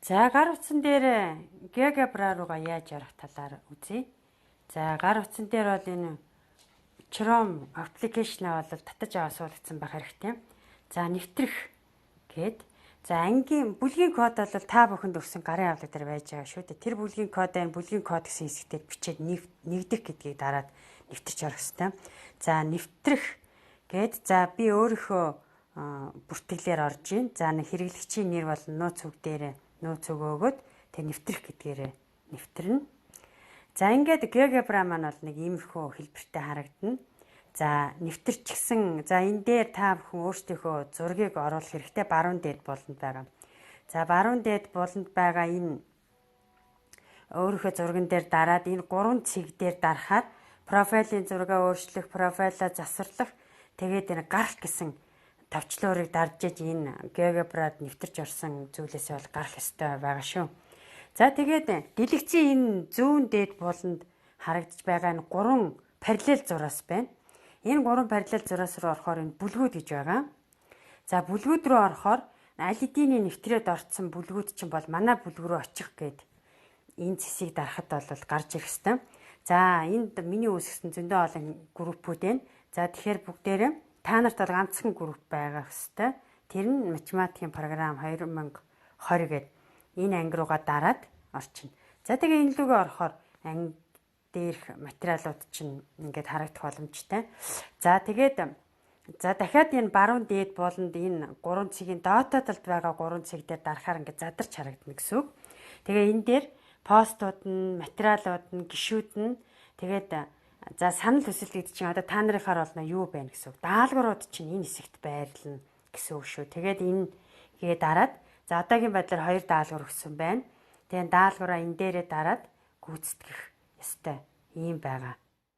За гар утсан дээр GeoGebra руугаа яаж орох талаар үзье. За гар утсан дээр бол энэ Chrome аппликейшнаа бол татаж аваа суулгацсан байх хэрэгтэй. За нэвтрэх гээд за ангийн бүлгийн код бол та бүхэнд өгсөн гарын авлага дээр байж байгаа шүү дээ. Тэр бүлгийн код энэ бүлгийн код гэсэн хэсэгтээ бичээд нэгдэх гэдгийг дараад нэвтэрч орох хэрэгтэй. За нэвтрэх гээд за би өөрийнхөө бүртгэлээр орж ийн. За нэг хэрэглэгчийн нэр бол нууц үг дээр нууц өгөөгөөд тэг нэвтрэх гэдгээрээ нэвтрэнэ. За ингээд GeoGebra маань бол нэг иймэрхүү хэлбэртэй харагдана. За нэвтэрчихсэн. За энэ дээр та бүхэн өөрсдийнхөө зургийг оруулах хэрэгтэй. Баруун дээд болонд байгаа. За баруун дээд болонд байгаа энэ өөрийнхөө зурган дээр дараад энэ гурван цэг дээр дарахаар профилийн зургаа өөрчлөх, профилаа засварлах, тэгээд энэ гарах гэсэн товчлуурыг дарж иж энэ GeoGebra-д нэвтэрч орсон зүйлээсээ бол гарах ёстой байгаа шүү. За тэгээд дэлгэцийн энэ зүүн дээд болонд харагдаж байгаа энэ гурван параллел зураас байна. Энэ гурван параллел зураас руу орохоор энэ бүлгүүд гэж байгаа. За бүлгүүд рүү орохоор аль хэдийн нэвтрээд орцсон бүлгүүд чинь бол манай бүлэг рүү очих гээд энэ цэсийг дарахад бол гарч ирэх ёстой. За энд миний үүсгэсэн зөндөө олон группүүд байна. За тэгэхээр бүгдээрээ та нарт бол ганцхан групп байгаа хэвээр. Тэр нь математикийн програм 2020 гэдэг энэ анги руугаа дараад орчино. За тэгээ энэ лүгөө орохоор анги дээрх материалууд чинь ингээд харагдах боломжтой. За тэгээд дахиад энэ баруун дээд болонд энэ гурван цэгийн доотой талд байгаа гурван цэг дээр дарахаар ингээд задарч харагдана гэсэн үг. Тэгээ энэ дээр постууд нь, материалууд нь, гишүүд нь тэгээд за санал хүсэлтүүд чинь одоо та нарынхаар болно юу байна гэсэн үг. Даалгаврууд чинь энэ хэсэгт байрлана гэсэн үг шүү. Тэгээд энэгээ дараад за одоогийн байдлаар 2 даалгавар өгсөн байна. Тэгээд даалгавраа энэ дээрээ дараад гүйцэтгэх ёстой. Ийм байгаа.